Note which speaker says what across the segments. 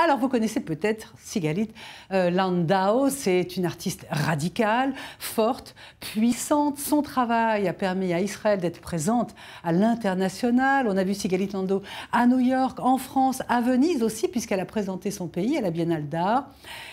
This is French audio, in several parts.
Speaker 1: Alors, vous connaissez peut-être Sigalit Landau. C'est une artiste radicale, forte, puissante. Son travail a permis à Israël d'être présente à l'international. On a vu Sigalit Landau à New York, en France, à Venise aussi, puisqu'elle a présenté son pays à la Biennale d'art.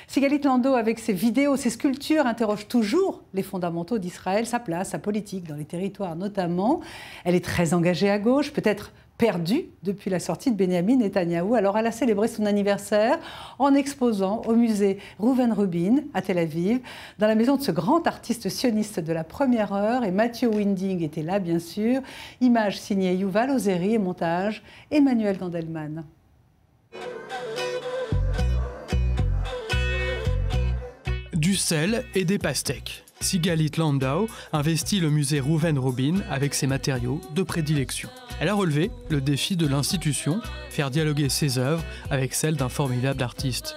Speaker 1: Sigalit Landau, avec ses vidéos, ses sculptures, interroge toujours les fondamentaux d'Israël, sa place, sa politique dans les territoires notamment. Elle est très engagée à gauche, peut-être perdue depuis la sortie de Benjamin Netanyahou. Alors elle a célébré son anniversaire en exposant au musée Reuven Rubin à Tel Aviv, dans la maison de ce grand artiste sioniste de la première heure. Et Mathieu Winding était là, bien sûr. Images signées Yuval Ozeri et montage Emmanuel Gandelman.
Speaker 2: Du sel et des pastèques. Sigalit Landau investit le musée Reuven Rubin avec ses matériaux de prédilection. Elle a relevé le défi de l'institution, faire dialoguer ses œuvres avec celles d'un formidable artiste.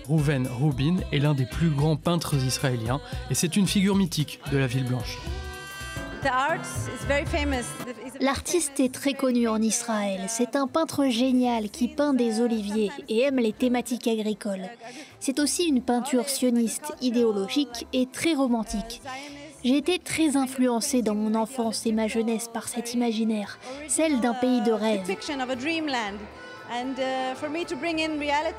Speaker 2: Reuven Rubin est l'un des plus grands peintres israéliens et c'est une figure mythique de la ville blanche.
Speaker 3: L'artiste est très connu en Israël. C'est un peintre génial qui peint des oliviers et aime les thématiques agricoles. C'est aussi une peinture sioniste, idéologique et très romantique. J'ai été très influencée dans mon enfance et ma jeunesse par cet imaginaire, celle d'un pays de rêve.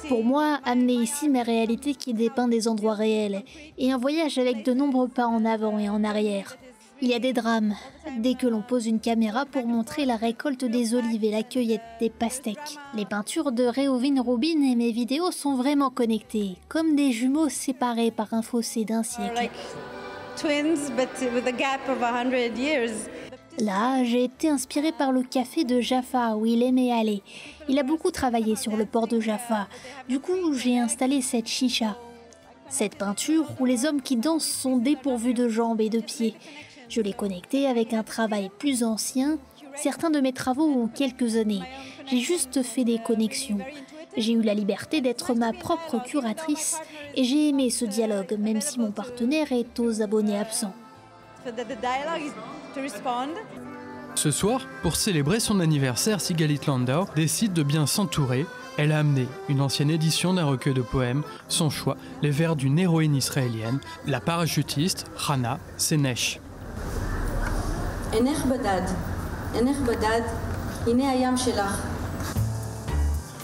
Speaker 3: Pour moi, amener ici mes réalités qui dépeint des endroits réels et un voyage avec de nombreux pas en avant et en arrière. Il y a des drames, dès que l'on pose une caméra pour montrer la récolte des olives et la cueillette des pastèques. Les peintures de Reuven Rubin et mes vidéos sont vraiment connectées, comme des jumeaux séparés par un fossé d'un siècle. Là, j'ai été inspirée par le café de Jaffa où il aimait aller. Il a beaucoup travaillé sur le port de Jaffa. Du coup, j'ai installé cette chicha. Cette peinture où les hommes qui dansent sont dépourvus de jambes et de pieds. Je l'ai connectée avec un travail plus ancien. Certains de mes travaux ont quelques années. J'ai juste fait des connexions. J'ai eu la liberté d'être ma propre curatrice et j'ai aimé ce dialogue, même si mon partenaire est aux abonnés absents.
Speaker 2: Ce soir, pour célébrer son anniversaire, Sigalit Landau décide de bien s'entourer. Elle a amené une ancienne édition d'un recueil de poèmes, son choix, les vers d'une héroïne israélienne, la parachutiste Hana Senesh.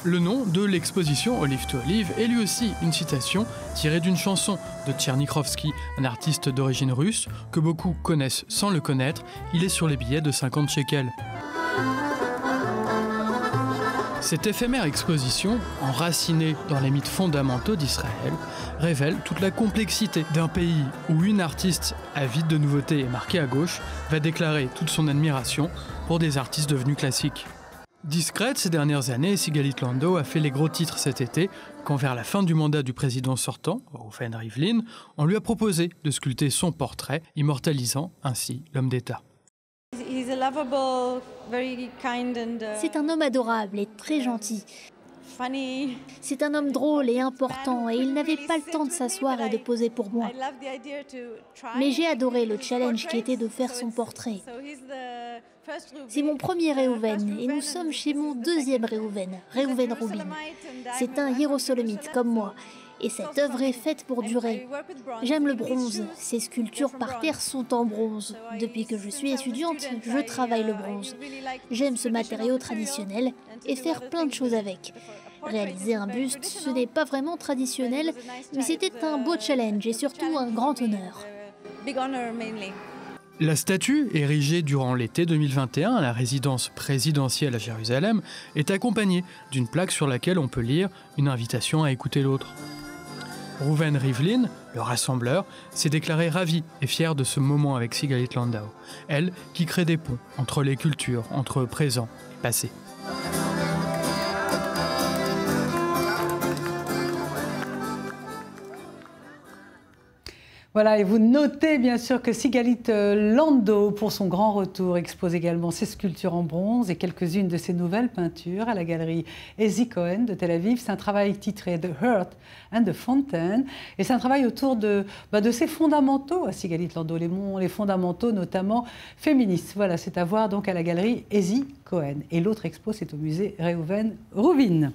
Speaker 2: Le nom de l'exposition Olive to Olive est lui aussi une citation tirée d'une chanson de Tchernikovski, un artiste d'origine russe que beaucoup connaissent sans le connaître. Il est sur les billets de 50 shekels. Cette éphémère exposition, enracinée dans les mythes fondamentaux d'Israël, révèle toute la complexité d'un pays où une artiste avide de nouveautés et marquée à gauche va déclarer toute son admiration pour des artistes devenus classiques. Discrète ces dernières années, Sigalit Landau a fait les gros titres cet été, quand vers la fin du mandat du président sortant, Reuven Rivlin, on lui a proposé de sculpter son portrait, immortalisant ainsi l'homme d'État.
Speaker 3: C'est un homme adorable et très gentil. C'est un homme drôle et important et il n'avait pas le temps de s'asseoir et de poser pour moi. Mais j'ai adoré le challenge qui était de faire son portrait. C'est mon premier Reuven et nous sommes chez mon deuxième Reuven, Reuven Rubin. C'est un hiérosolomite comme moi. Et cette œuvre est faite pour durer. J'aime le bronze. Ces sculptures par terre sont en bronze. Depuis que je suis étudiante, je travaille le bronze. J'aime ce matériau traditionnel et faire plein de choses avec. Réaliser un buste, ce n'est pas vraiment traditionnel, mais c'était un beau challenge et surtout un grand honneur.
Speaker 2: La statue, érigée durant l'été 2021 à la résidence présidentielle à Jérusalem, est accompagnée d'une plaque sur laquelle on peut lire une invitation à écouter l'autre. Reuven Rivlin, le rassembleur, s'est déclaré ravi et fier de ce moment avec Sigalit Landau, elle qui crée des ponts entre les cultures, entre présent et passé.
Speaker 1: Voilà, et vous notez bien sûr que Sigalit Landau, pour son grand retour, expose également ses sculptures en bronze et quelques-unes de ses nouvelles peintures à la galerie Ezi Cohen de Tel Aviv. C'est un travail titré The Heart and the Fountain, et c'est un travail autour de ses fondamentaux à Sigalit Landau, les fondamentaux notamment féministes. Voilà, c'est à voir donc à la galerie Ezi Cohen. Et l'autre expo, c'est au musée Reuven Rubin.